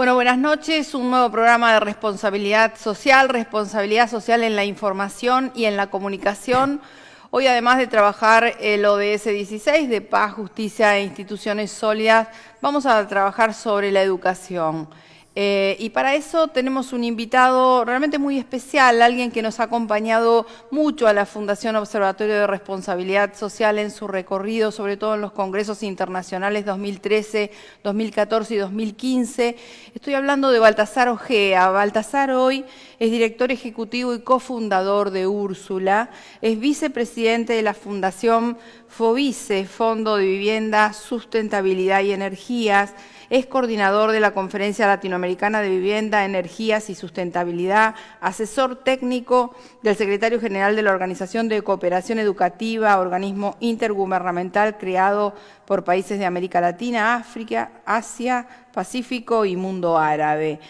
Bueno, buenas noches. Un nuevo programa de responsabilidad social en la información y en la comunicación. Hoy, además de trabajar el ODS 16 de paz, justicia e instituciones sólidas, vamos a trabajar sobre la educación. Y para eso tenemos un invitado realmente muy especial, alguien que nos ha acompañado mucho a la Fundación Observatorio de Responsabilidad Social en su recorrido, sobre todo en los congresos internacionales 2013, 2014 y 2015. Estoy hablando de Baltasar Ojea. Baltasar hoy es director ejecutivo y cofundador de Úrsula, es vicepresidente de la Fundación FOVICE, Fondo de Vivienda, Sustentabilidad y Energías, es coordinador de la Conferencia Latinoamericana de Vivienda, Energías y Sustentabilidad, asesor técnico del secretario general de la Organización de Cooperación Educativa, organismo intergubernamental creado por países de América Latina, África, Asia, Pacífico y mundo árabe.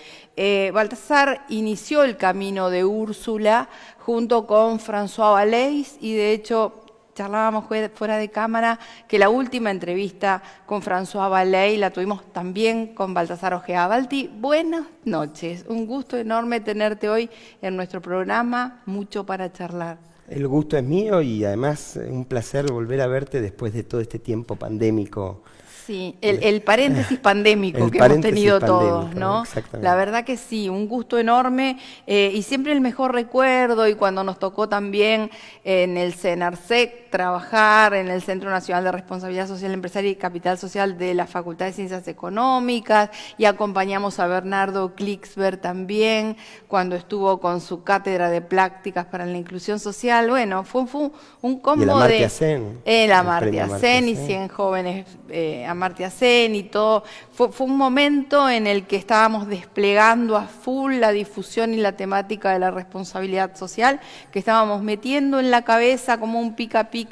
Baltasar inició el camino de Úrsula junto con François Valeix y de hecho charlábamos fuera de cámara que la última entrevista con François Valeix la tuvimos también con Baltasar Ojea. Balti, buenas noches. Un gusto enorme tenerte hoy en nuestro programa, mucho para charlar. El gusto es mío y además un placer volver a verte después de todo este tiempo pandémico. Sí, el paréntesis pandémico que hemos tenido todos, ¿no? Exactamente. La verdad que sí, un gusto enorme y siempre el mejor recuerdo, y cuando nos tocó también en el CENARSEC trabajar en el Centro Nacional de Responsabilidad Social Empresaria y Capital Social de la Facultad de Ciencias Económicas, y acompañamos a Bernardo Klicksberg también cuando estuvo con su cátedra de prácticas para la inclusión social. Bueno, fue un combo de... El Amartya Sen y 100 jóvenes Amartya Sen y todo. Fue un momento en el que estábamos desplegando a full la difusión y la temática de la responsabilidad social, que estábamos metiendo en la cabeza como un pica pica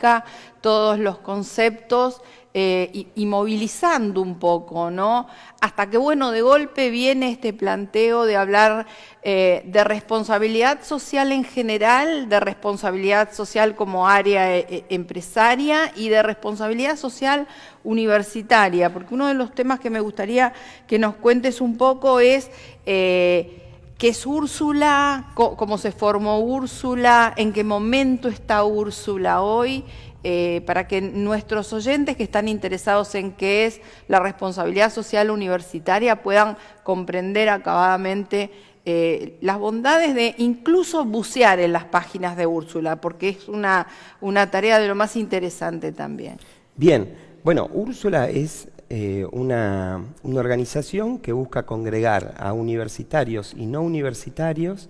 todos los conceptos y movilizando un poco, ¿no? Hasta que, bueno, de golpe viene este planteo de hablar de responsabilidad social en general, de responsabilidad social como área empresaria y de responsabilidad social universitaria, porque uno de los temas que me gustaría que nos cuentes un poco es qué es Úrsula, cómo se formó Úrsula, en qué momento está Úrsula hoy, para que nuestros oyentes que están interesados en qué es la responsabilidad social universitaria puedan comprender acabadamente las bondades de incluso bucear en las páginas de Úrsula, porque es una tarea de lo más interesante también. Bien, bueno, Úrsula es una organización que busca congregar a universitarios y no universitarios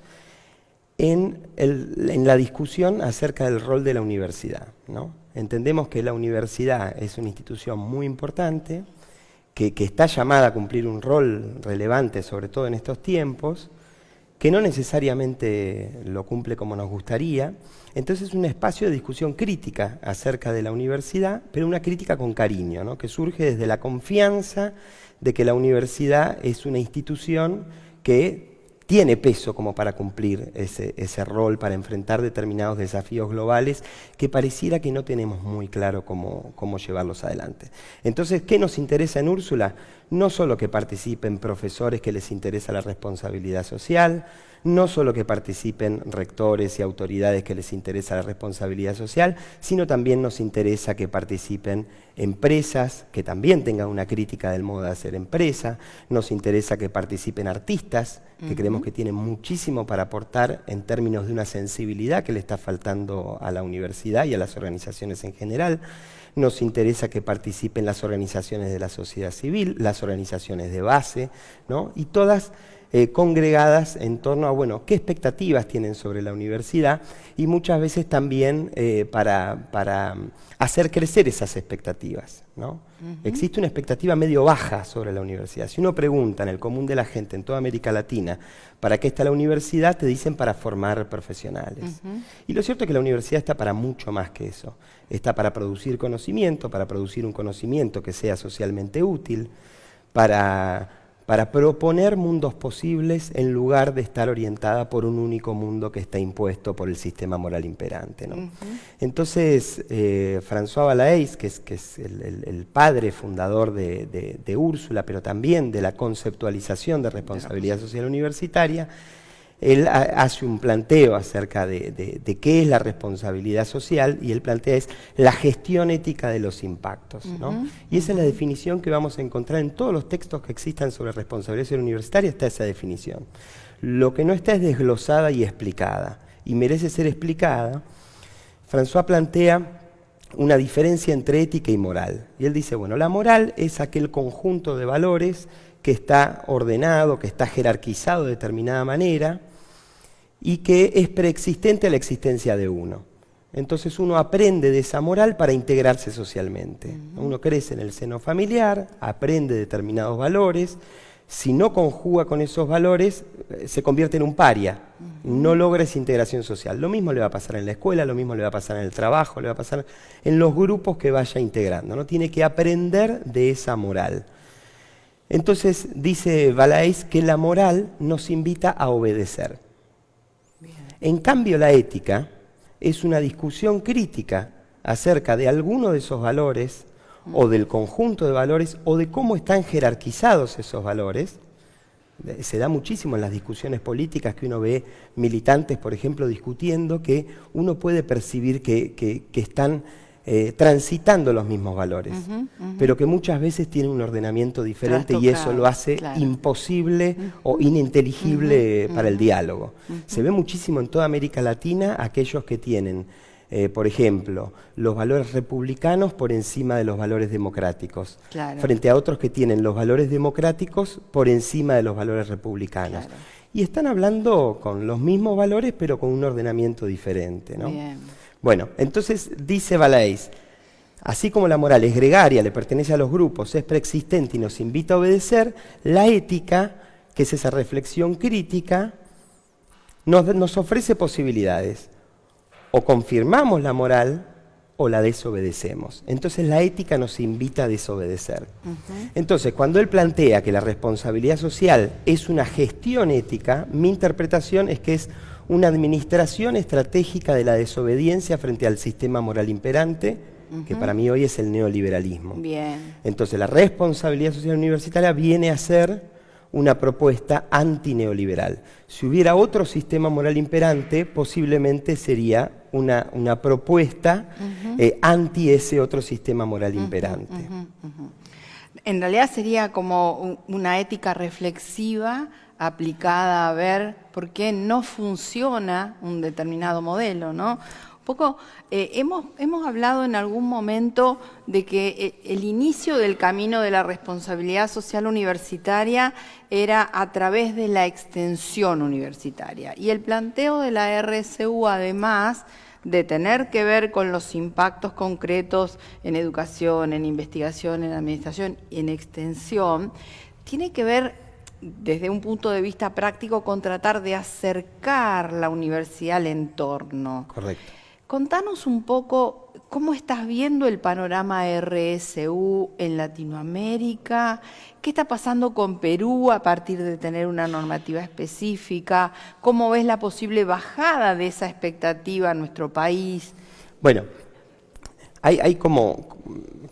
en la discusión acerca del rol de la universidad, ¿no? Entendemos que la universidad es una institución muy importante, que está llamada a cumplir un rol relevante, sobre todo en estos tiempos, que no necesariamente lo cumple como nos gustaría. Entonces es un espacio de discusión crítica acerca de la universidad, pero una crítica con cariño, ¿no? Que surge desde la confianza de que la universidad es una institución que tiene peso como para cumplir ese rol, para enfrentar determinados desafíos globales que pareciera que no tenemos muy claro cómo llevarlos adelante. Entonces, ¿qué nos interesa en Úrsula? No solo que participen profesores que les interesa la responsabilidad social, no solo que participen rectores y autoridades que les interesa la responsabilidad social, sino también nos interesa que participen empresas que también tengan una crítica del modo de hacer empresa, nos interesa que participen artistas, que creemos que tienen muchísimo para aportar en términos de una sensibilidad que le está faltando a la universidad y a las organizaciones en general. Nos interesa que participen las organizaciones de la sociedad civil, las organizaciones de base, ¿no? Y todas congregadas en torno a, bueno, qué expectativas tienen sobre la universidad y muchas veces también para hacer crecer esas expectativas, ¿no? Existe una expectativa medio baja sobre la universidad. Si uno pregunta en el común de la gente en toda América Latina ¿para qué está la universidad? Te dicen para formar profesionales. Y lo cierto es que la universidad está para mucho más que eso. Está para producir conocimiento, para producir un conocimiento que sea socialmente útil, para para proponer mundos posibles en lugar de estar orientada por un único mundo que está impuesto por el sistema moral imperante, ¿no? Entonces, François Balays, que es el padre fundador de Úrsula, pero también de la conceptualización de responsabilidad social universitaria, él hace un planteo acerca de qué es la responsabilidad social, y él plantea es la gestión ética de los impactos, ¿no? Y esa es la definición que vamos a encontrar en todos los textos que existan sobre responsabilidad social universitaria, está esa definición. Lo que no está es desglosada y explicada, y merece ser explicada. François plantea una diferencia entre ética y moral, y él dice, bueno, la moral es aquel conjunto de valores que está ordenado, que está jerarquizado de determinada manera, y que es preexistente a la existencia de uno. Entonces uno aprende de esa moral para integrarse socialmente. Uno crece en el seno familiar, aprende determinados valores, si no conjuga con esos valores, se convierte en un paria, no logra esa integración social. Lo mismo le va a pasar en la escuela, lo mismo le va a pasar en el trabajo, le va a pasar en los grupos que vaya integrando, ¿no? Tiene que aprender de esa moral. Entonces dice Balays que la moral nos invita a obedecer. En cambio, la ética es una discusión crítica acerca de alguno de esos valores, o del conjunto de valores, o de cómo están jerarquizados esos valores. Se da muchísimo en las discusiones políticas que uno ve militantes, por ejemplo, discutiendo, que uno puede percibir que están transitando los mismos valores, pero que muchas veces tienen un ordenamiento diferente, y eso lo hace imposible o ininteligible para el diálogo. Se ve muchísimo en toda América Latina aquellos que tienen, por ejemplo, los valores republicanos por encima de los valores democráticos, frente a otros que tienen los valores democráticos por encima de los valores republicanos. Y están hablando con los mismos valores, pero con un ordenamiento diferente, ¿no? Bueno, entonces dice Balays, así como la moral es gregaria, le pertenece a los grupos, es preexistente y nos invita a obedecer, la ética, que es esa reflexión crítica, nos ofrece posibilidades. O confirmamos la moral o la desobedecemos. Entonces la ética nos invita a desobedecer. Entonces, cuando él plantea que la responsabilidad social es una gestión ética, mi interpretación es que es una administración estratégica de la desobediencia frente al sistema moral imperante, que para mí hoy es el neoliberalismo. Entonces la responsabilidad social universitaria viene a ser una propuesta antineoliberal. Si hubiera otro sistema moral imperante, posiblemente sería una propuesta anti ese otro sistema moral imperante. En realidad sería como una ética reflexiva aplicada a ver por qué no funciona un determinado modelo, ¿no? Un poco, hemos hablado en algún momento de que el inicio del camino de la responsabilidad social universitaria era a través de la extensión universitaria. Y el planteo de la RSU, además de tener que ver con los impactos concretos en educación, en investigación, en administración y en extensión, tiene que ver desde un punto de vista práctico con tratar de acercar la universidad al entorno. Correcto. Contanos un poco cómo estás viendo el panorama RSU en Latinoamérica, qué está pasando con Perú a partir de tener una normativa específica, cómo ves la posible bajada de esa expectativa en nuestro país. Bueno,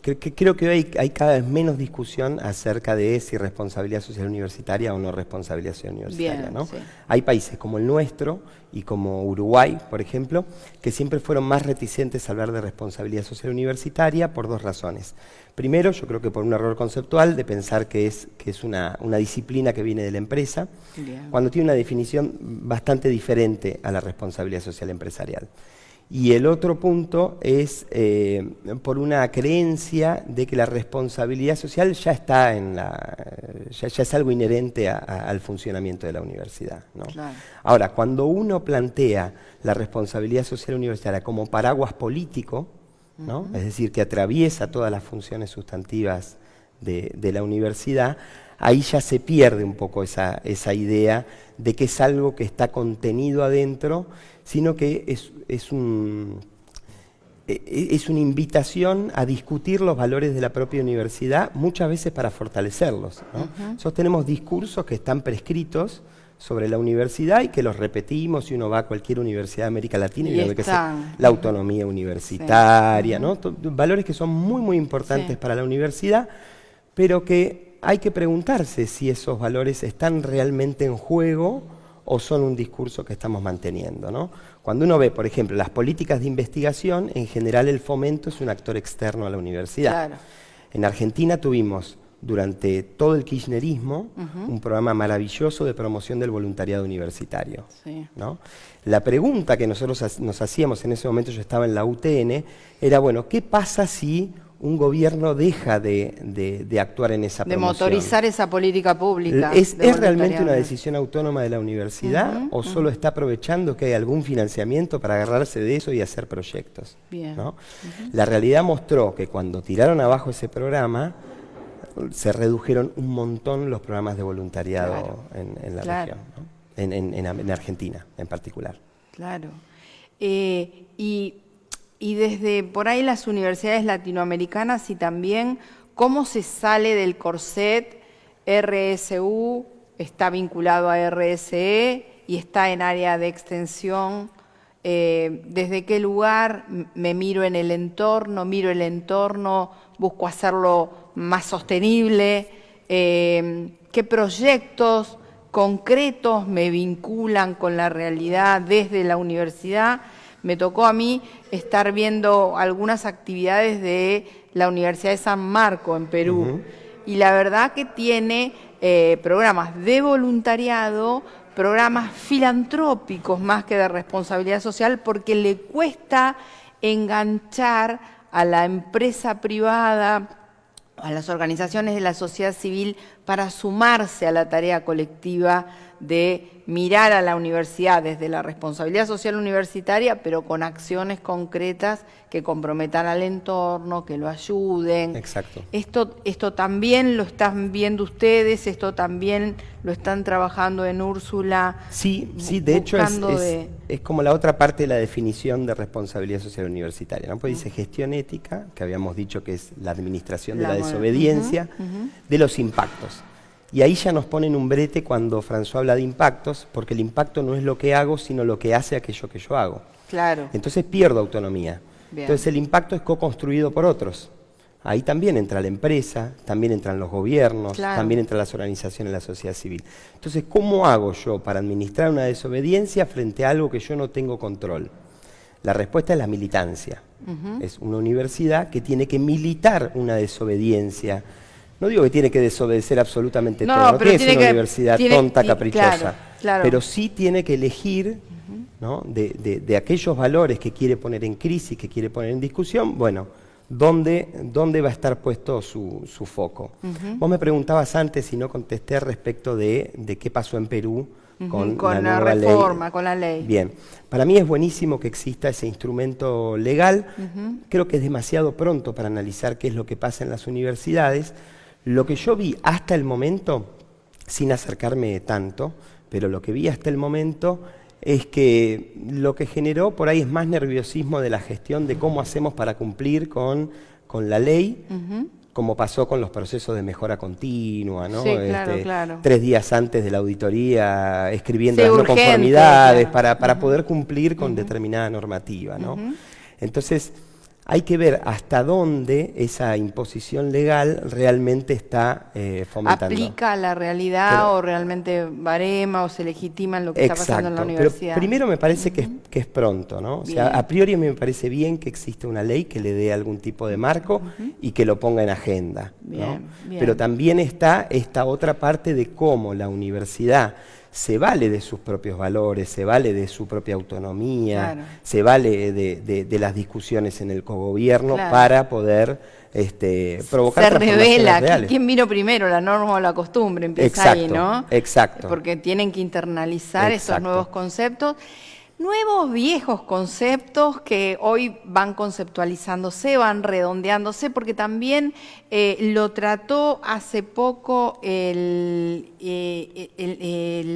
creo que hoy hay cada vez menos discusión acerca de si responsabilidad social universitaria o no responsabilidad social universitaria, ¿no? Hay países como el nuestro y como Uruguay, por ejemplo, que siempre fueron más reticentes a hablar de responsabilidad social universitaria por dos razones. Primero, yo creo que por un error conceptual de pensar que es una disciplina que viene de la empresa, cuando tiene una definición bastante diferente a la responsabilidad social empresarial. Y el otro punto es por una creencia de que la responsabilidad social ya está ya es algo inherente al funcionamiento de la universidad, ¿no? Ahora, cuando uno plantea la responsabilidad social universitaria como paraguas político, ¿no? Es decir, que atraviesa todas las funciones sustantivas de la universidad, ahí ya se pierde un poco esa idea de que es algo que está contenido adentro, sino que es es una invitación a discutir los valores de la propia universidad, muchas veces para fortalecerlos, ¿no? Nosotros tenemos discursos que están prescritos sobre la universidad y que los repetimos, y uno va a cualquier universidad de América Latina y uno ve que es la autonomía universitaria, ¿no? Valores que son muy, muy importantes para la universidad, pero que hay que preguntarse si esos valores están realmente en juego o son un discurso que estamos manteniendo, ¿no? Cuando uno ve, por ejemplo, las políticas de investigación, en general el fomento es un actor externo a la universidad. Claro. En Argentina tuvimos durante todo el kirchnerismo un programa maravilloso de promoción del voluntariado universitario, ¿no? La pregunta que nosotros nos hacíamos en ese momento, yo estaba en la UTN, era, bueno, ¿qué pasa si un gobierno deja de actuar en esa promoción? De motorizar esa política pública. ¿Es realmente una decisión autónoma de la universidad o solo está aprovechando que hay algún financiamiento para agarrarse de eso y hacer proyectos? Bien. ¿No? La realidad mostró que cuando tiraron abajo ese programa, se redujeron un montón los programas de voluntariado en la región, ¿no? En Argentina en particular. Claro. Y desde por ahí las universidades latinoamericanas y también, ¿cómo se sale del corset? RSU está vinculado a RSE y está en área de extensión. ¿Desde qué lugar me miro en el entorno? Miro el entorno, busco hacerlo más sostenible. ¿Qué proyectos concretos me vinculan con la realidad desde la universidad? Me tocó a mí estar viendo algunas actividades de la Universidad de San Marco en Perú, y la verdad que tiene programas de voluntariado, programas filantrópicos más que de responsabilidad social, porque le cuesta enganchar a la empresa privada, a las organizaciones de la sociedad civil, para sumarse a la tarea colectiva de mirar a la universidad desde la responsabilidad social universitaria, pero con acciones concretas que comprometan al entorno, que lo ayuden. Exacto. Esto también lo están viendo ustedes, esto también lo están trabajando en Úrsula. Sí, de hecho es como la otra parte de la definición de responsabilidad social universitaria, ¿no? Pues dice gestión ética, que habíamos dicho que es la administración de la desobediencia, de los impactos. Y ahí ya nos ponen un brete cuando François habla de impactos, porque el impacto no es lo que hago, sino lo que hace aquello que yo hago. Claro. Entonces pierdo autonomía. Bien. Entonces el impacto es co-construido por otros. Ahí también entra la empresa, también entran los gobiernos, también entran las organizaciones de la sociedad civil. Entonces, ¿cómo hago yo para administrar una desobediencia frente a algo que yo no tengo control? La respuesta es la militancia. Es una universidad que tiene que militar una desobediencia. No digo que tiene que desobedecer absolutamente todo, no tiene que ser una universidad tonta, caprichosa, pero sí tiene que elegir, ¿no? de aquellos valores que quiere poner en crisis, que quiere poner en discusión, bueno, ¿dónde va a estar puesto su foco? Vos me preguntabas antes y no contesté respecto de qué pasó en Perú con la reforma, ley. Con la ley. Bien, para mí es buenísimo que exista ese instrumento legal. Creo que es demasiado pronto para analizar qué es lo que pasa en las universidades. Lo que yo vi hasta el momento, sin acercarme tanto, pero lo que vi hasta el momento es que lo que generó por ahí es más nerviosismo de la gestión de cómo hacemos para cumplir con la ley, como pasó con los procesos de mejora continua, ¿no? Sí, claro. 3 días antes de la auditoría, escribiendo las no conformidades para poder cumplir con determinada normativa, ¿no? Entonces, hay que ver hasta dónde esa imposición legal realmente está fomentando. ¿Aplica a la realidad o realmente barema o se legitima en lo que está pasando en la universidad? Pero primero me parece que es pronto, ¿no? O sea, a priori me parece bien que existe una ley que le dé algún tipo de marco y que lo ponga en agenda, ¿no? Pero también está esta otra parte de cómo la universidad se vale de sus propios valores, se vale de su propia autonomía, se vale de las discusiones en el cogobierno para poder provocar transformaciones revela reales. ¿Quién vino primero, la norma o la costumbre? Empieza ahí, ¿no? Exacto. Porque tienen que internalizar estos nuevos conceptos. nuevos, viejos conceptos que hoy van conceptualizándose, van redondeándose, porque también lo trató hace poco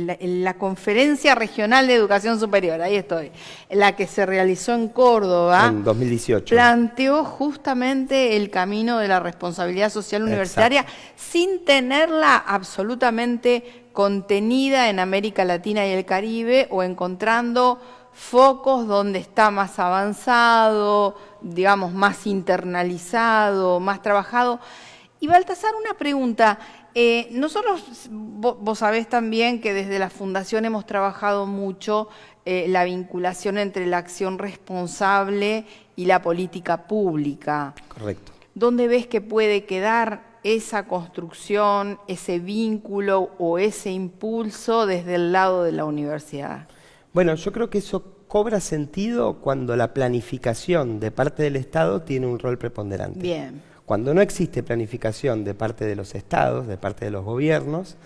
la Conferencia Regional de Educación Superior, ahí estoy, la que se realizó en Córdoba. En 2018. Planteó justamente el camino de la responsabilidad social universitaria. Exacto. Sin tenerla absolutamente contenida en América Latina y el Caribe, o encontrando focos donde está más avanzado, digamos, más internalizado, más trabajado. Y Baltasar, una pregunta. Nosotros, vos sabés también que desde la Fundación hemos trabajado mucho la vinculación entre la acción responsable y la política pública. Correcto. ¿Dónde ves que puede quedar esa construcción, ese vínculo o ese impulso desde el lado de la universidad? Bueno, yo creo que eso cobra sentido cuando la planificación de parte del Estado tiene un rol preponderante. Bien. Cuando no existe planificación de parte de los estados, de parte de los gobiernos,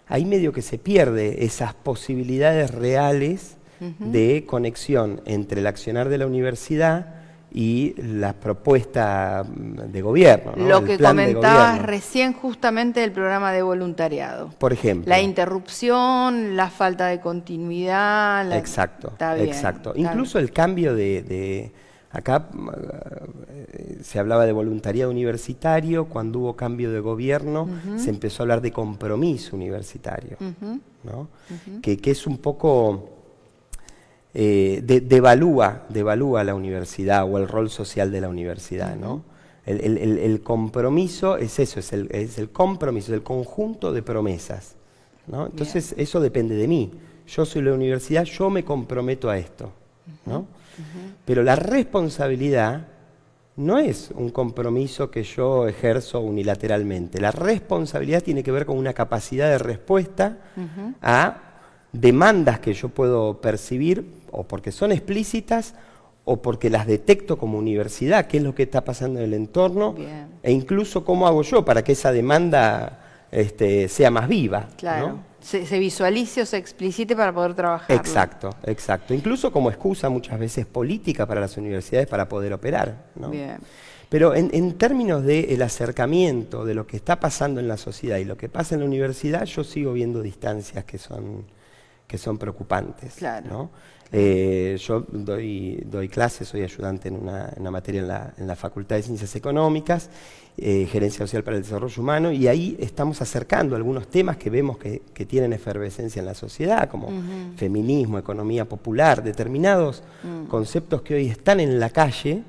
ahí medio que se pierde esas posibilidades reales de conexión entre el accionar de la universidad y la propuesta de gobierno, ¿no? Lo que comentabas recién justamente del programa de voluntariado. Por ejemplo. La interrupción, la falta de continuidad. Exacto, está bien, exacto. Está Incluso bien. El cambio acá se hablaba de voluntariado universitario, cuando hubo cambio de gobierno se empezó a hablar de compromiso universitario, ¿no? Que es un poco... devalúa la universidad o el rol social de la universidad, ¿no? El compromiso es eso, es el compromiso, el conjunto de promesas, ¿no? Entonces eso depende de mí. Yo soy la universidad, yo me comprometo a esto, ¿no? Pero la responsabilidad no es un compromiso que yo ejerzo unilateralmente. La responsabilidad tiene que ver con una capacidad de respuesta a demandas que yo puedo percibir, o porque son explícitas, o porque las detecto como universidad, qué es lo que está pasando en el entorno, e incluso cómo hago yo para que esa demanda sea más viva. Claro. ¿No? Se visualice o se explicite para poder trabajar. Exacto, exacto. Incluso como excusa muchas veces política para las universidades para poder operar, ¿no? Bien. Pero en términos del acercamiento de lo que está pasando en la sociedad y lo que pasa en la universidad, yo sigo viendo distancias que son preocupantes, claro. ¿no? Yo doy clases, soy ayudante en una materia en la Facultad de Ciencias Económicas, Gerencia Social para el Desarrollo Humano, y ahí estamos acercando algunos temas que vemos que tienen efervescencia en la sociedad, como feminismo, economía popular, determinados conceptos que hoy están en la calle,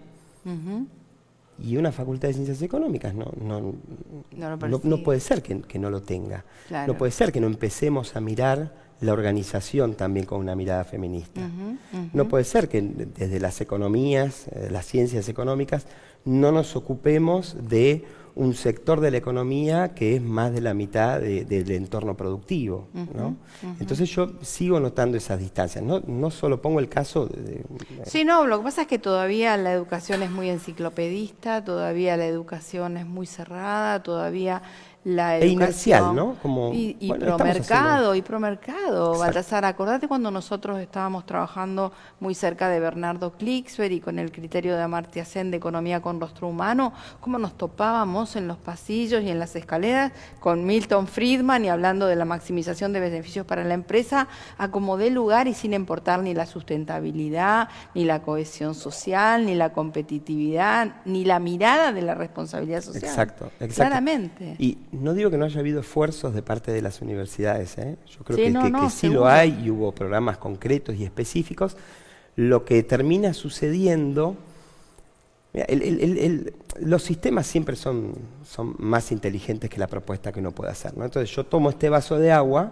y una Facultad de Ciencias Económicas no puede ser que no lo tenga. Claro. No puede ser que no empecemos a mirar la organización también con una mirada feminista. No puede ser que desde las economías, las ciencias económicas, no nos ocupemos de un sector de la economía que es más de la mitad del entorno productivo, ¿no? Entonces yo sigo notando esas distancias. No solo pongo el caso Sí, no, lo que pasa es que todavía la educación es muy enciclopedista, todavía la educación es muy cerrada, todavía la educación... inercial, ¿no? Como, y promercado, Baltasar. Acordate cuando nosotros estábamos trabajando muy cerca de Bernardo Klicksberg y con el criterio de Amartya Sen de Economía con Rostro Humano, cómo nos topábamos en los pasillos y en las escaleras con Milton Friedman y hablando de la maximización de beneficios para la empresa, a como dé lugar y sin importar ni la sustentabilidad, ni la cohesión social, ni la competitividad, ni la mirada de la responsabilidad social. Exacto. Claramente. Y no digo que no haya habido esfuerzos de parte de las universidades, ¿eh? Yo creo que sí seguro. lo hay, y hubo programas concretos y específicos. Lo que termina sucediendo, mira, los sistemas siempre son más inteligentes que la propuesta que uno puede hacer, ¿no? Entonces yo tomo este vaso de agua,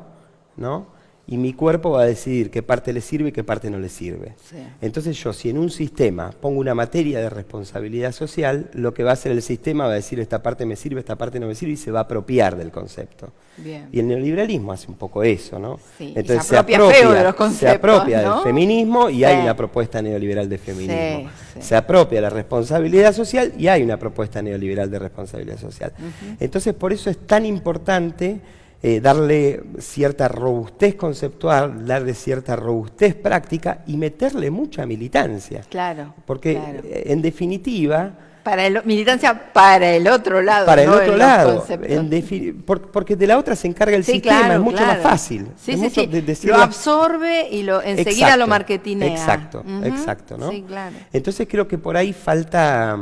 ¿no? Y mi cuerpo va a decidir qué parte le sirve y qué parte no le sirve. Sí. Entonces yo, si en un sistema pongo una materia de responsabilidad social, lo que va a hacer el sistema va a decir esta parte me sirve, esta parte no me sirve, y se va a apropiar del concepto. Bien. Y el neoliberalismo hace un poco eso, ¿no? Sí, entonces se apropia feo de los se conceptos, apropia ¿no? del feminismo y hay Sí. una propuesta neoliberal de feminismo. Sí. Se apropia la responsabilidad social y hay una propuesta neoliberal de responsabilidad social. Entonces por eso es tan importante darle cierta robustez conceptual, darle cierta robustez práctica y meterle mucha militancia. Claro. Porque claro. En definitiva... militancia para el otro lado. Para el no otro en lado. los Porque de la otra se encarga el sistema, claro, es mucho más fácil. Sí, es sí, mucho sí. Lo absorbe y enseguida lo marketinea. Exacto, exacto, ¿no? Sí, claro. Entonces creo que por ahí falta,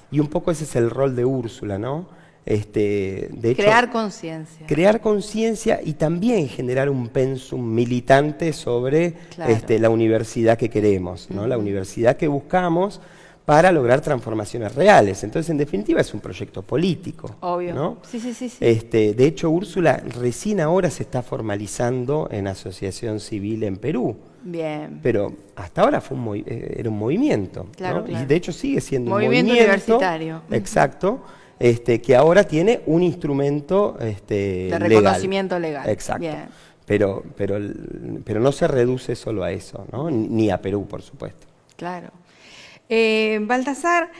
y un poco ese es el rol de Úrsula, ¿no? De hecho, crear conciencia. Crear conciencia y también generar un pensum militante sobre claro. La universidad que queremos, ¿no? La universidad que buscamos para lograr transformaciones reales. Entonces, en definitiva, es un proyecto político. Obvio. ¿no? Sí, sí, sí, sí. De hecho, Úrsula recién ahora se está formalizando en asociación civil en Perú. Bien. Pero hasta ahora era un movimiento. Claro, ¿no? claro. Y de hecho sigue siendo un movimiento universitario. Exacto. Que ahora tiene un instrumento de reconocimiento legal. Exacto. Bien. Pero no se reduce solo a eso, ¿no? Ni a Perú, por supuesto. Claro. Baltasar,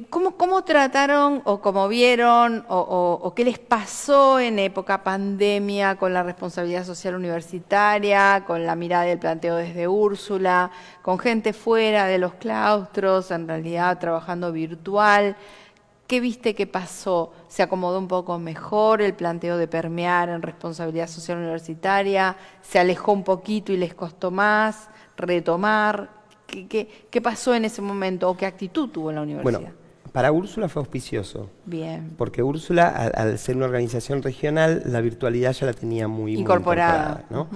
¿cómo trataron o cómo vieron o qué les pasó en época pandemia con la responsabilidad social universitaria, con la mirada del planteo desde Úrsula, con gente fuera de los claustros, en realidad trabajando virtual? ¿Qué viste que pasó? ¿Se acomodó un poco mejor el planteo de permear en responsabilidad social universitaria? ¿Se alejó un poquito y les costó más retomar? ¿Qué pasó en ese momento o qué actitud tuvo la universidad? Bueno, para Úrsula fue auspicioso. Bien. Porque Úrsula, al ser una organización regional, la virtualidad ya la tenía muy incorporada, ¿no?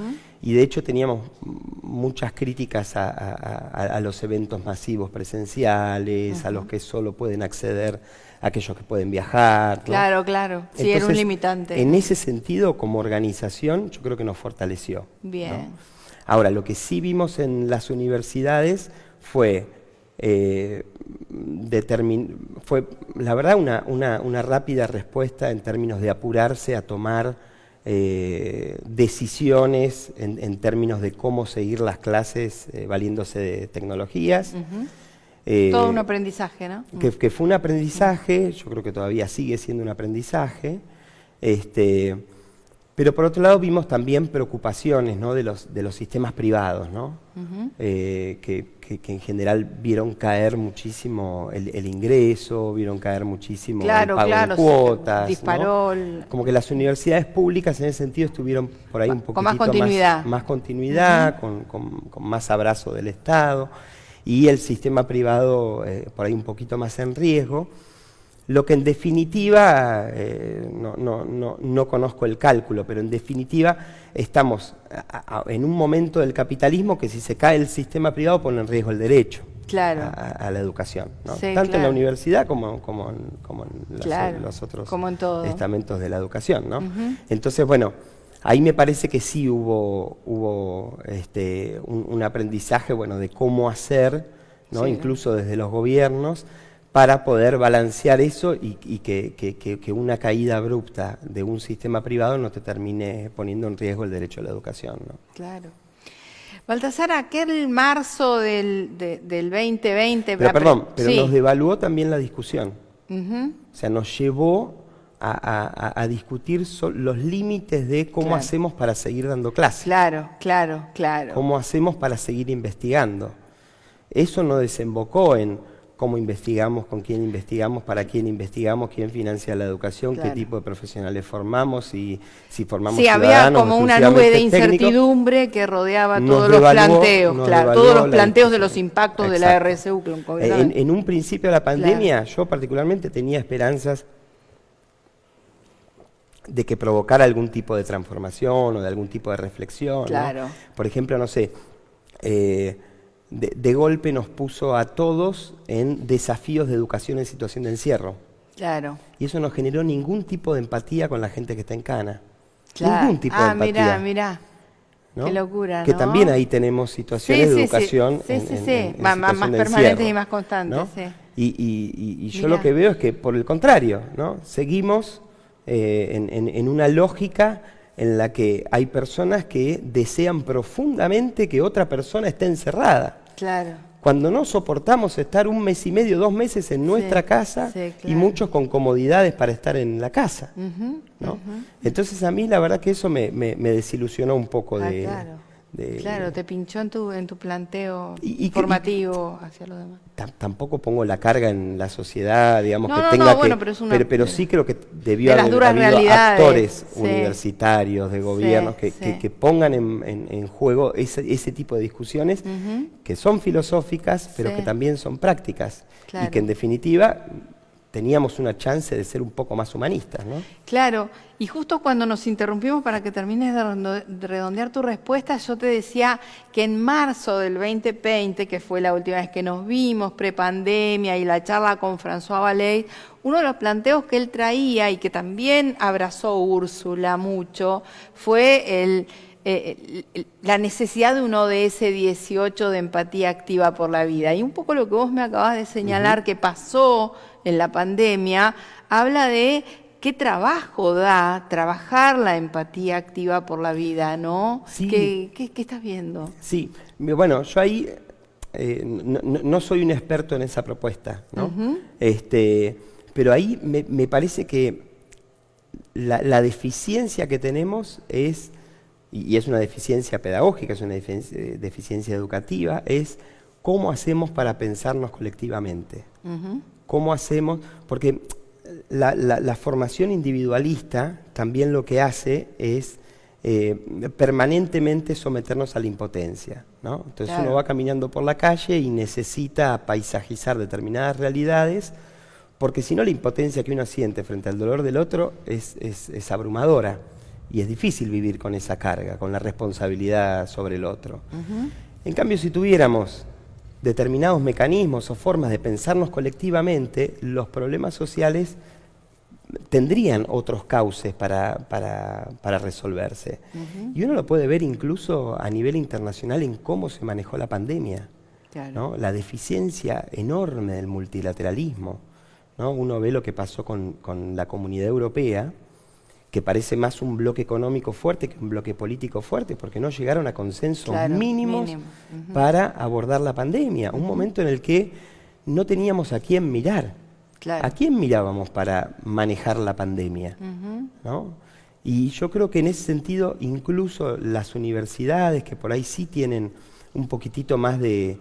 Y de hecho teníamos muchas críticas a los eventos masivos presenciales, a los que solo pueden acceder aquellos que pueden viajar. ¿no? Claro, claro. Sí, entonces, era un limitante. En ese sentido, como organización, yo creo que nos fortaleció. Bien. ¿no? Ahora, lo que sí vimos en las universidades fue, la verdad, una rápida respuesta en términos de apurarse a tomar decisiones en términos de cómo seguir las clases valiéndose de tecnologías. Todo un aprendizaje, ¿no? Que fue un aprendizaje, yo creo que todavía sigue siendo un aprendizaje. Pero por otro lado vimos también preocupaciones, ¿no? de los sistemas privados, ¿no? Que en general vieron caer muchísimo el ingreso, vieron caer muchísimo el pago de cuotas. Disparó. ¿no? Como que las universidades públicas en ese sentido estuvieron por ahí un poquitito con más continuidad, más continuidad, con más abrazo del Estado, y el sistema privado por ahí un poquito más en riesgo. Lo que en definitiva, no conozco el cálculo, pero en definitiva estamos en un momento del capitalismo que si se cae el sistema privado pone en riesgo el derecho a la educación, ¿no? Sí, tanto en la universidad como en los otros estamentos de la educación. ¿no? Entonces, bueno, ahí me parece que sí hubo un aprendizaje de cómo hacer, ¿no? Incluso desde los gobiernos, para poder balancear eso y que una caída abrupta de un sistema privado no te termine poniendo en riesgo el derecho a la educación. ¿no? Claro. Baltasar, aquel marzo del 2020... Pero nos devaluó también la discusión. O sea, nos llevó a discutir los límites de cómo hacemos para seguir dando clases. Claro. Cómo hacemos para seguir investigando. Eso no desembocó en cómo investigamos, con quién investigamos, para quién investigamos, quién financia la educación, qué tipo de profesionales formamos, y si formamos ciudadanos. Sí, había como una nube de incertidumbre que rodeaba todos los planteos, todos los planteos de los impactos de la RSU. En un principio de la pandemia, yo particularmente tenía esperanzas de que provocara algún tipo de transformación o de algún tipo de reflexión. Claro. ¿no? Por ejemplo, no sé... De golpe nos puso a todos en desafíos de educación en situación de encierro. Claro. Y eso no generó ningún tipo de empatía con la gente que está en cana. Claro. Ningún tipo de empatía. Mirá. ¿no? Qué locura, que ¿no? también ahí tenemos situaciones de educación más permanentes y más constantes. ¿no? Y yo lo que veo es que, por el contrario, ¿no? Seguimos en una lógica en la que hay personas que desean profundamente que otra persona esté encerrada. Claro. cuando no soportamos estar 1 mes y medio, 2 meses en nuestra casa, sí, y claro. muchos con comodidades para estar en la casa, ¿no? Entonces a mí la verdad que eso me desilusionó un poco Claro, te pinchó en tu planteo y formativo hacia los demás. Tampoco pongo la carga en la sociedad, digamos, No, que no, tenga no, que... bueno, pero es una- pero sí creo que debió de las haber duras habido realidades, actores sí. universitarios, de gobiernos, Sí, que pongan en juego ese tipo de discusiones que son filosóficas, pero Sí. que también son prácticas. Claro. Y que en definitiva teníamos una chance de ser un poco más humanistas, ¿no? Claro, y justo cuando nos interrumpimos para que termines de redondear tu respuesta, yo te decía que en marzo del 2020, que fue la última vez que nos vimos, prepandemia, y la charla con François Valeix, uno de los planteos que él traía y que también abrazó Úrsula mucho, fue la necesidad de un ODS 18 de empatía activa por la vida. Y un poco lo que vos me acabas de señalar que pasó en la pandemia, habla de qué trabajo da trabajar la empatía activa por la vida, ¿no? Sí. ¿Qué estás viendo? Sí, bueno, yo ahí no soy un experto en esa propuesta, ¿no? Pero ahí me parece que la deficiencia que tenemos es, y es una deficiencia pedagógica, es una deficiencia educativa, es cómo hacemos para pensarnos colectivamente. ¿Cómo hacemos? Porque la formación individualista también lo que hace es permanentemente someternos a la impotencia, ¿no? Entonces Claro. uno va caminando por la calle y necesita paisajizar determinadas realidades, porque si no la impotencia que uno siente frente al dolor del otro es abrumadora y es difícil vivir con esa carga, con la responsabilidad sobre el otro. En cambio, si tuviéramos determinados mecanismos o formas de pensarnos colectivamente, los problemas sociales tendrían otros cauces para resolverse. Y uno lo puede ver incluso a nivel internacional en cómo se manejó la pandemia, Claro. ¿no? La deficiencia enorme del multilateralismo, ¿no? Uno ve lo que pasó con la Comunidad Europea, que parece más un bloque económico fuerte que un bloque político fuerte, porque no llegaron a consensos Claro, mínimos mínimo. para abordar la pandemia. Un momento en el que no teníamos a quién mirar. Claro. ¿A quién mirábamos para manejar la pandemia? ¿No? Y yo creo que en ese sentido, incluso las universidades, que por ahí sí tienen un poquitito más de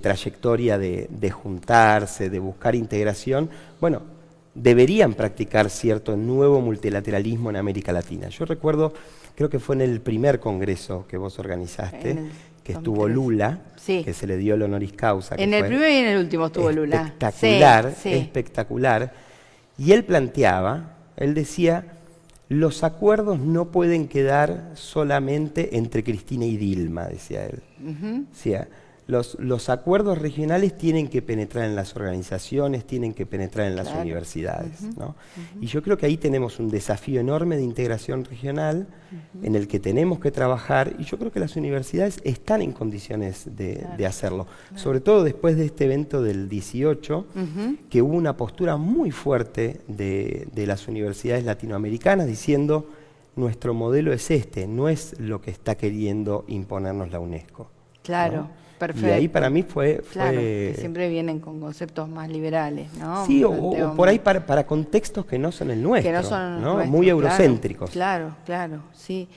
trayectoria de juntarse, de buscar integración, bueno, deberían practicar cierto nuevo multilateralismo en América Latina. Yo recuerdo, creo que fue en el primer congreso que vos organizaste, que estuvo Lula, sí. que se le dio el honoris causa. En el primero y en el último estuvo Lula. Espectacular, Sí. espectacular. Y él decía, los acuerdos no pueden quedar solamente entre Cristina y Dilma, decía él. Decía, los acuerdos regionales tienen que penetrar en las organizaciones, tienen que penetrar en las universidades, ¿no? Y yo creo que ahí tenemos un desafío enorme de integración regional en el que tenemos que trabajar, y yo creo que las universidades están en condiciones de hacerlo. Sobre todo después de este evento del 18, que hubo una postura muy fuerte de las universidades latinoamericanas diciendo, nuestro modelo es este, no es lo que está queriendo imponernos la UNESCO. Claro. ¿no? Perfecto. Y ahí para mí fue... Claro, que siempre vienen con conceptos más liberales, ¿no? Sí, o por ahí para contextos que no son el nuestro, que no son ¿no? nuestros, Muy eurocéntricos. Claro, sí.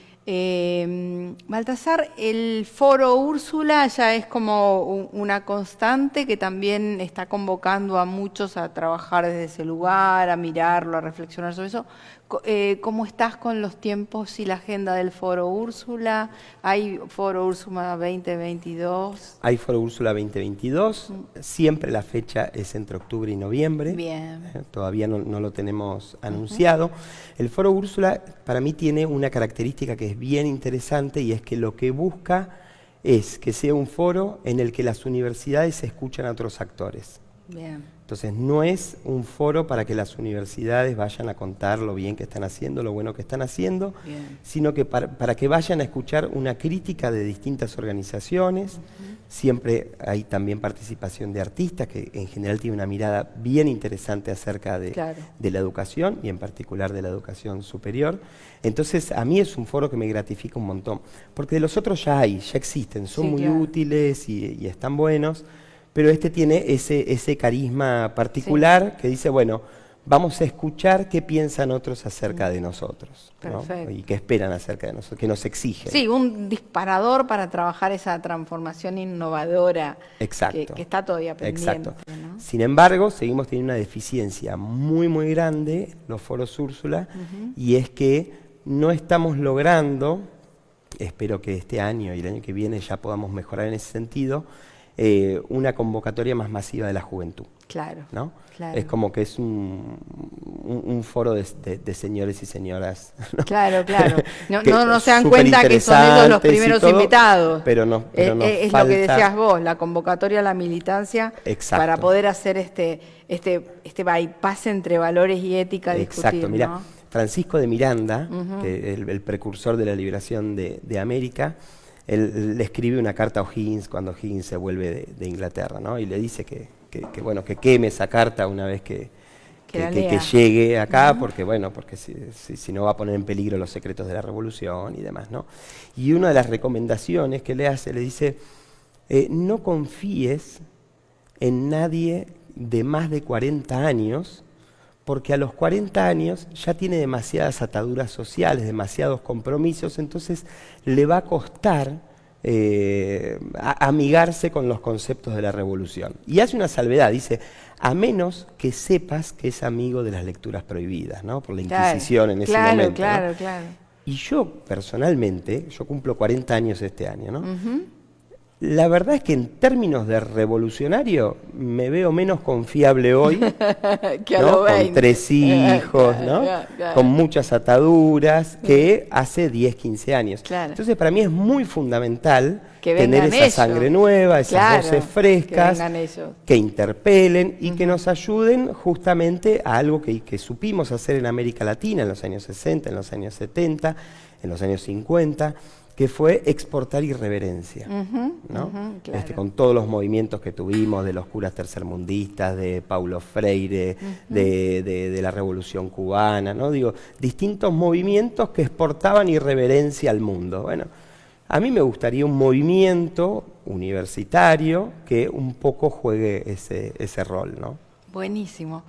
Baltasar, el foro Úrsula ya es como una constante que también está convocando a muchos a trabajar desde ese lugar, a mirarlo, a reflexionar sobre eso. ¿Cómo estás con los tiempos y la agenda del foro Úrsula? ¿Hay foro Úrsula 2022? Hay foro Úrsula 2022, siempre la fecha es entre octubre y noviembre. Bien. Todavía no lo tenemos anunciado. El foro Úrsula para mí tiene una característica que es bien interesante, y es que lo que busca es que sea un foro en el que las universidades escuchan a otros actores. Bien. Entonces no es un foro para que las universidades vayan a contar lo bien que están haciendo, lo bueno que están haciendo, Bien. sino que para que vayan a escuchar una crítica de distintas organizaciones. Siempre hay también participación de artistas que en general tienen una mirada bien interesante acerca de la educación y en particular de la educación superior. Entonces a mí es un foro que me gratifica un montón, porque de los otros ya existen, son muy útiles y están buenos. Pero este tiene ese carisma particular que dice, bueno, vamos a escuchar qué piensan otros acerca de nosotros, ¿no? Y qué esperan acerca de nosotros, qué nos exigen. Sí, un disparador para trabajar esa transformación innovadora que está todavía pendiente. ¿No? Sin embargo, seguimos teniendo una deficiencia muy, muy grande, los foros Úrsula, y es que no estamos logrando, espero que este año y el año que viene ya podamos mejorar en ese sentido, una convocatoria más masiva de la juventud. Claro, ¿no? Claro. Es como que es un foro de señores y señoras, ¿no? Claro. No se dan cuenta que son ellos los primeros invitados. Pero nos es falta... lo que decías vos, la convocatoria a la militancia. Exacto. Para poder hacer este bypass entre valores y ética. Exacto, mira, ¿no? Francisco de Miranda, que el precursor de la liberación de América, él le escribe una carta a O'Higgins cuando O'Higgins se vuelve de Inglaterra, ¿no? Y le dice que queme esa carta una vez que llegue acá, porque si no va a poner en peligro los secretos de la revolución y demás, ¿no? Y una de las recomendaciones que le hace, le dice, no confíes en nadie de más de 40 años, porque a los 40 años ya tiene demasiadas ataduras sociales, demasiados compromisos, entonces le va a costar amigarse con los conceptos de la revolución. Y hace una salvedad, dice, a menos que sepas que es amigo de las lecturas prohibidas, ¿no? Por la Inquisición en ese momento. Claro. Y yo, personalmente, yo cumplo 40 años este año, ¿no? La verdad es que en términos de revolucionario me veo menos confiable hoy, que a ¿no? los 20. Con 3 hijos, ¿no? Con muchas ataduras, que hace 10, 15 años. Entonces para mí es muy fundamental tener esa sangre nueva, esas voces frescas, que interpelen y que nos ayuden justamente a algo que supimos hacer en América Latina en los años 60, en los años 70, en los años 50, que fue exportar irreverencia, ¿no? Con todos los movimientos que tuvimos de los curas tercermundistas, de Paulo Freire, de la Revolución Cubana, ¿no? Digo, distintos movimientos que exportaban irreverencia al mundo. Bueno, a mí me gustaría un movimiento universitario que un poco juegue ese rol, ¿no? Buenísimo.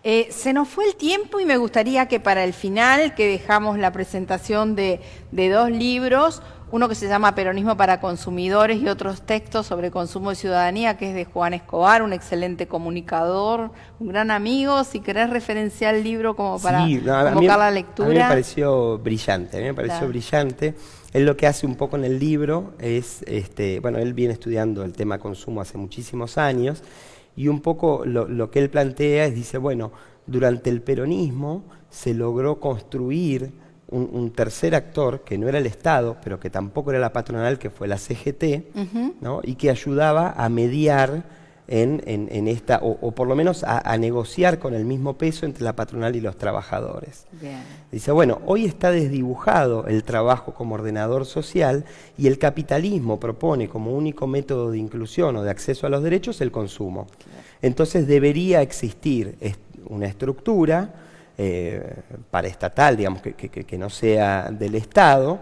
Se nos fue el tiempo y me gustaría que para el final, que dejamos la presentación de 2 libros, uno que se llama Peronismo para Consumidores y otros textos sobre consumo y ciudadanía, que es de Juan Escobar, un excelente comunicador, un gran amigo. Si querés referenciar el libro como para convocar la lectura. A mí me pareció brillante, Él lo que hace un poco en el libro es, él viene estudiando el tema consumo hace muchísimos años, y un poco lo que él plantea es, dice, bueno, durante el peronismo se logró construir un tercer actor que no era el Estado, pero que tampoco era la patronal, que fue la CGT, ¿no? Y que ayudaba a mediar en esta, o por lo menos a negociar con el mismo peso entre la patronal y los trabajadores. Bien. Dice, bueno, hoy está desdibujado el trabajo como ordenador social y el capitalismo propone como único método de inclusión o de acceso a los derechos el consumo. Claro. Entonces debería existir una estructura paraestatal, digamos, que no sea del Estado,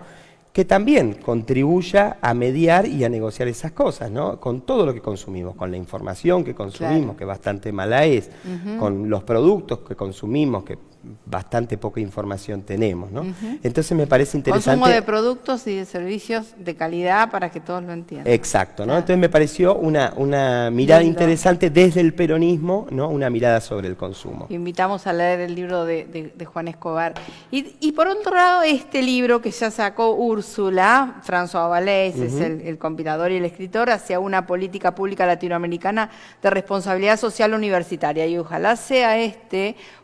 que también contribuya a mediar y a negociar esas cosas, ¿no? Con todo lo que consumimos, con la información que consumimos, que bastante mala es, con los productos que consumimos, que bastante poca información tenemos, ¿no? Entonces me parece interesante... Consumo de productos y de servicios de calidad para que todos lo entiendan. Exacto, ¿no? Entonces me pareció una mirada interesante desde el peronismo, ¿no? Una mirada sobre el consumo. Invitamos a leer el libro de Juan Escobar. Y por otro lado, este libro que ya sacó Úrsula, François Valeix, es el compilador y el escritor, hacia una política pública latinoamericana de responsabilidad social universitaria. Y ojalá sea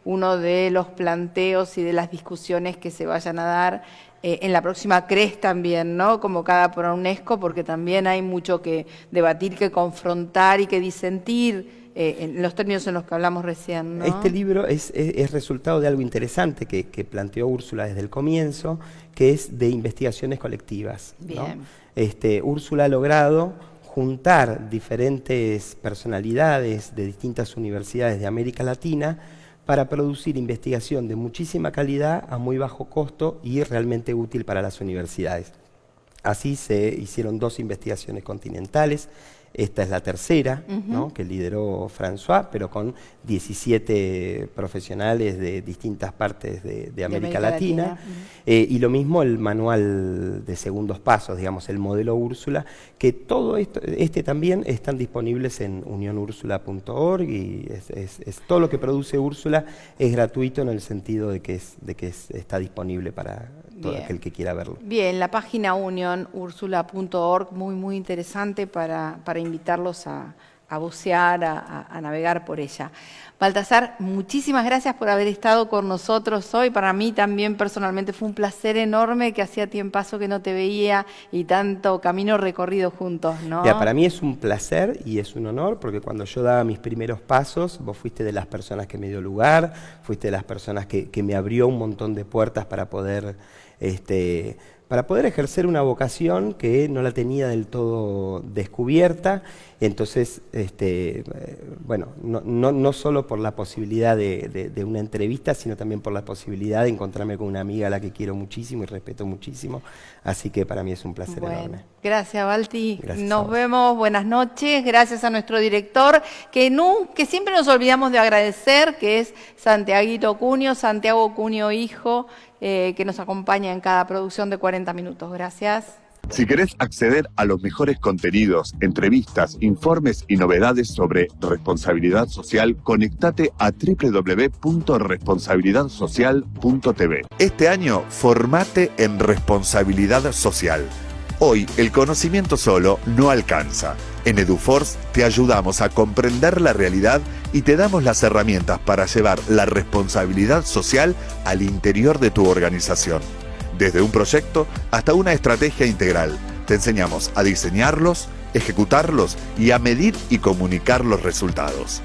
uno de los planteos y de las discusiones que se vayan a dar en la próxima CRES también, ¿no? Convocada por UNESCO, porque también hay mucho que debatir, que confrontar y que disentir en los términos en los que hablamos recién, ¿no? Este libro es resultado de algo interesante que planteó Úrsula desde el comienzo, que es de investigaciones colectivas, ¿no? Bien. Úrsula ha logrado juntar diferentes personalidades de distintas universidades de América Latina para producir investigación de muchísima calidad a muy bajo costo y realmente útil para las universidades. Así se hicieron 2 investigaciones continentales. Esta es la tercera, ¿no?, que lideró François, pero con 17 profesionales de distintas partes de América Latina. Y lo mismo el manual de segundos pasos, digamos, el modelo Úrsula, que todo esto, también están disponibles en unionursula.org, y es todo lo que produce Úrsula es gratuito en el sentido de que está disponible para todo aquel que quiera verlo. Bien, la página unionursula.org, muy interesante para invitarlos a bucear, a navegar por ella. Baltasar, muchísimas gracias por haber estado con nosotros hoy. Para mí también personalmente fue un placer enorme, que hacía tiempazo que no te veía y tanto camino recorrido juntos, ¿no? Ya, para mí es un placer y es un honor, porque cuando yo daba mis primeros pasos, vos fuiste de las personas que me dio lugar, fuiste de las personas que me abrió un montón de puertas para poder ejercer una vocación que no la tenía del todo descubierta. Entonces, bueno, no solo por la posibilidad de una entrevista, sino también por la posibilidad de encontrarme con una amiga a la que quiero muchísimo y respeto muchísimo. Así que para mí es un placer enorme. Gracias, Balti. Gracias. Nos vemos, buenas noches. Gracias a nuestro director, que siempre nos olvidamos de agradecer, que es Santiago Cunio hijo, que nos acompaña en cada producción de 40 minutos. Gracias. Si querés acceder a los mejores contenidos, entrevistas, informes y novedades sobre responsabilidad social, conectate a www.responsabilidadsocial.tv. Este año, formate en responsabilidad social. Hoy, el conocimiento solo no alcanza. En EduForce te ayudamos a comprender la realidad y te damos las herramientas para llevar la responsabilidad social al interior de tu organización. Desde un proyecto hasta una estrategia integral, te enseñamos a diseñarlos, ejecutarlos y a medir y comunicar los resultados.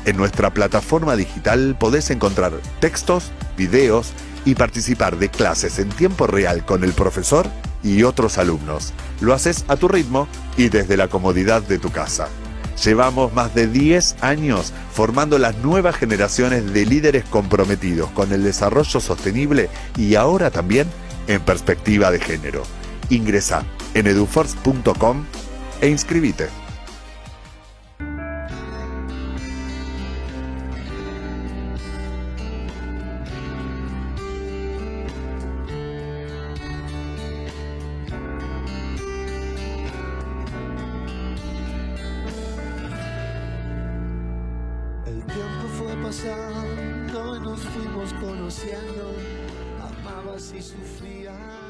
En nuestra plataforma digital podés encontrar textos, videos y participar de clases en tiempo real con el profesor y otros alumnos. Lo haces a tu ritmo y desde la comodidad de tu casa. Llevamos más de 10 años formando las nuevas generaciones de líderes comprometidos con el desarrollo sostenible y ahora también en perspectiva de género. Ingresá en eduforce.com e inscribite. El tiempo fue pasando y nos fuimos conociendo, amabas y sufrías.